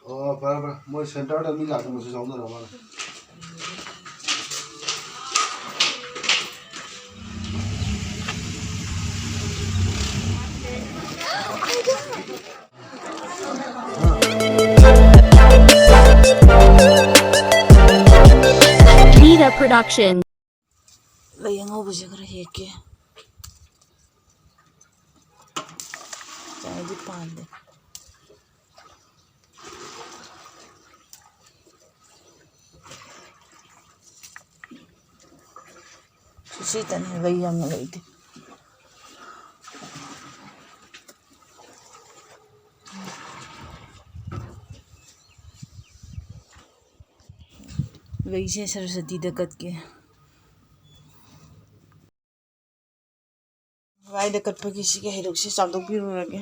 Oh, para. Moi center ada mi lagi masih jauh dah mana. Vita Production. Layang ubus ya kara heke. Jangan dipande. Susita ni layang lagi. Wajah Saraswati dekat ke. Wai dekat pergi sih ke hidup sih sampai biru lagi.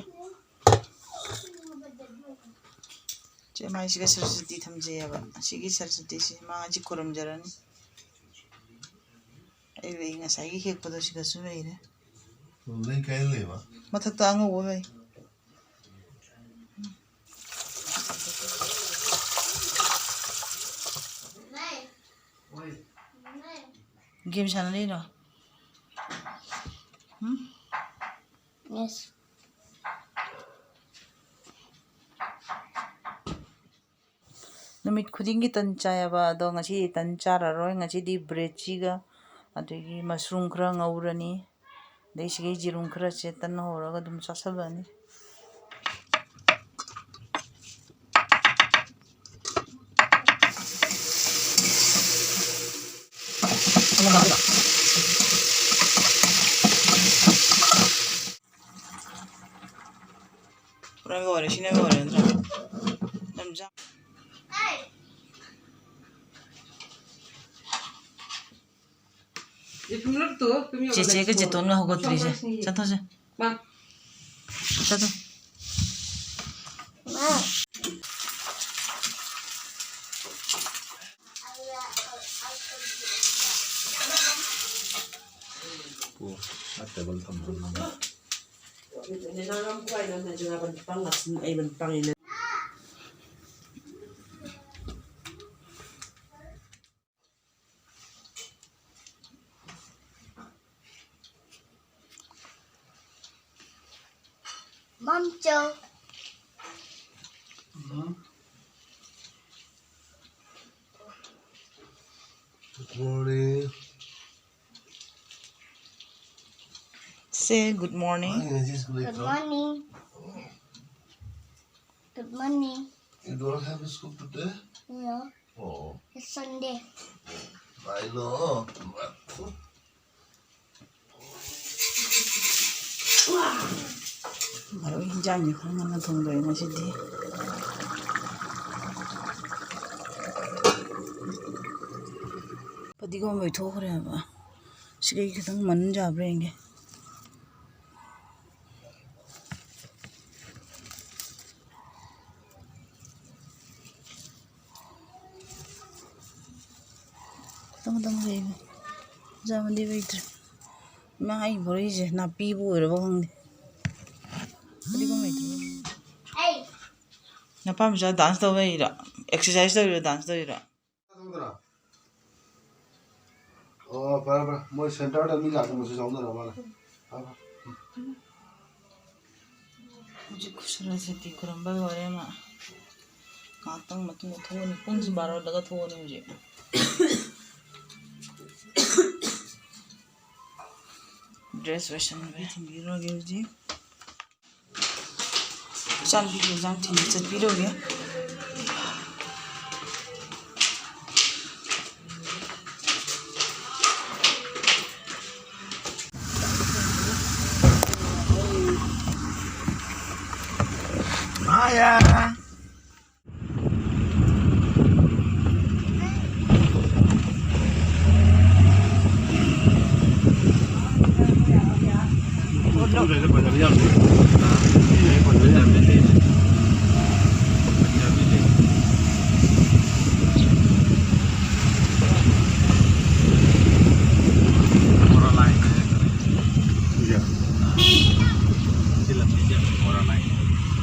Cuma sih ke Saraswati thamje ya ba. Sih ke Saraswati sih mangaji koram jaran. Ai ingat saya hek pada sih ke sudah ini. Lain kaya lewa. Mata tangan boleh. Game sana ni no. Yes. Numit khudingi tan chaya ba do ngasi tan chara roi ngasi di bread chiga adegi mushroom khra ngaurani dei sigi jirum khra che tan horaga dum chasalani Orang gore sini gore ndra namja Cece ke jeton nggak hogot tri je, satu je. Satu. Ada bal tambun. Mom Joe. Good morning. Say good morning. Good morning. Good morning. You don't have a school today? Yeah, Oh, it's Sunday. I know. Maro hinjanya kung ano tunggoy na si di. Pati ko may ito kaya ba? Sige kitang manjab rin eh. Tama rin. Zaman di wait. Mga ibori je na pibu ero bang di. Pati ko may ito. Hey. Napam siya dance daw ba ira? Exercise daw ira, dance daw ira. Oh, para. Moi center ada mi lagi masih jauh dah mana. Muझे खुश रहती कुरंबा वाले ना कांतंग मत में थोनी पुंज बारो लगा थोनी मुझे ड्रेस वेशन में थी बीरो गे जी चल भी ले जाऊं थी चल बीरो गे Ayah.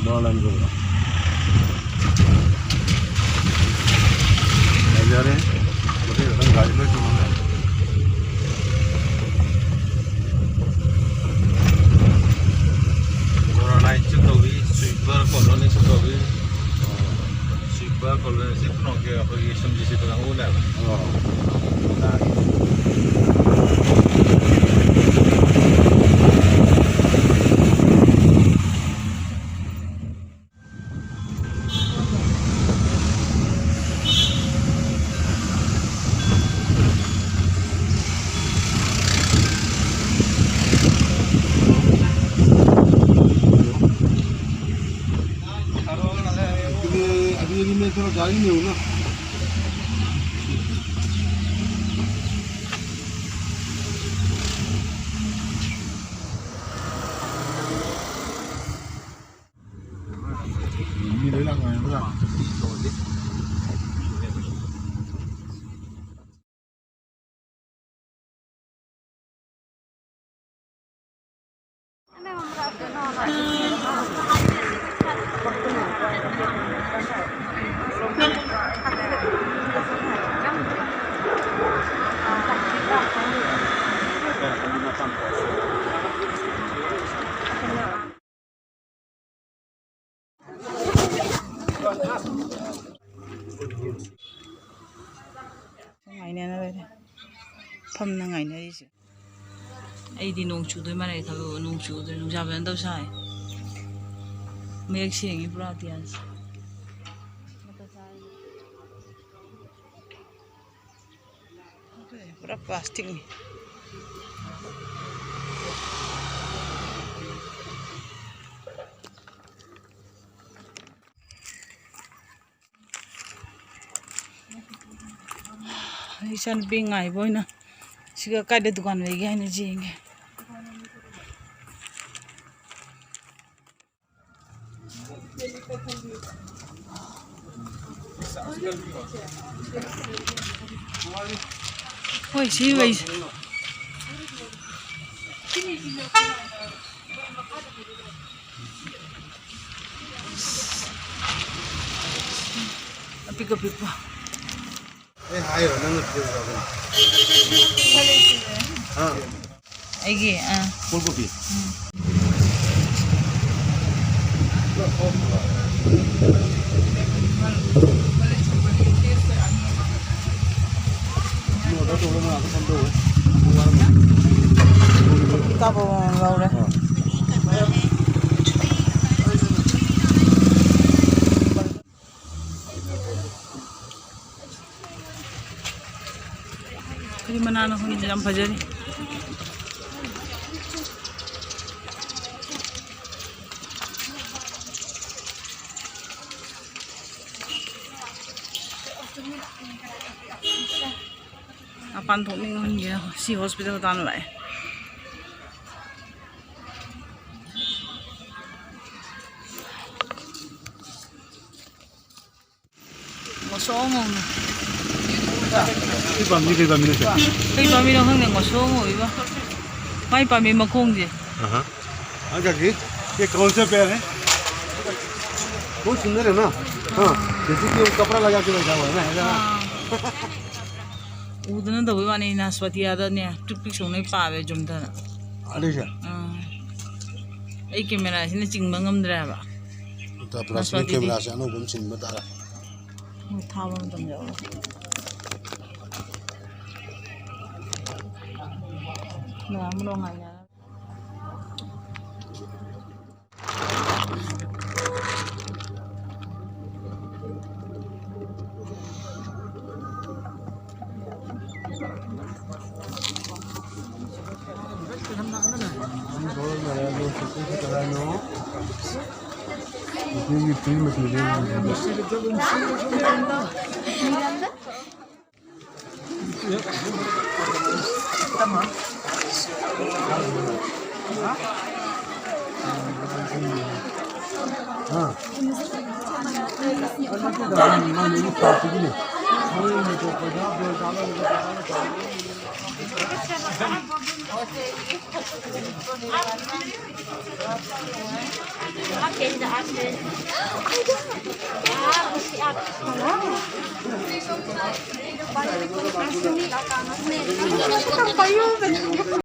Dolan juga. Ba kolon si puno ke hoy samji si tulang una. अभी मैं थोड़ा गाड़ी में हूँ ना đi đấy là ngày mới làm ngày này nó đây thâm là ngày này chứ ai đi nông chủ tôi mà này thằng nông chủ tôi nông gia vẫn đâu sai mấy cái gì bữa tiền bữa plastic này Isan bingai boy na siga kada dukan lagi hay na jing Oi si boy pick up ए हाय हो नंग के हां आइगे फूलगोभी nó đó tôi nó không đâu cá bò lâu đấy Kali mana nak pergi dalam fajar ni? Apaan tu ni orang dia si hospital tan lại. Ngosong ngong. cái bầm nữa Cái bò mi đâu hơn này ngồi xuống ngồi ba. Mấy bò mi mà khôn gì? हाँ क्या ये कौन सा पैर है बहुत सुंदर है ना हाँ जैसे कि वो कपड़ा लगा के बैठा हुआ है ना ऐसा उधर तो वो वाली नाशपाती आदर ने टुकड़ी सोने पावे जुम्ता ना अरे क्या एक कैमरा से ना चिंगमंगम ड्राइवर तो प्लास्टिक कैमरा से अनु बम चिन्ह बता रहा था वो तुम जाओ ना हम लोग आए यार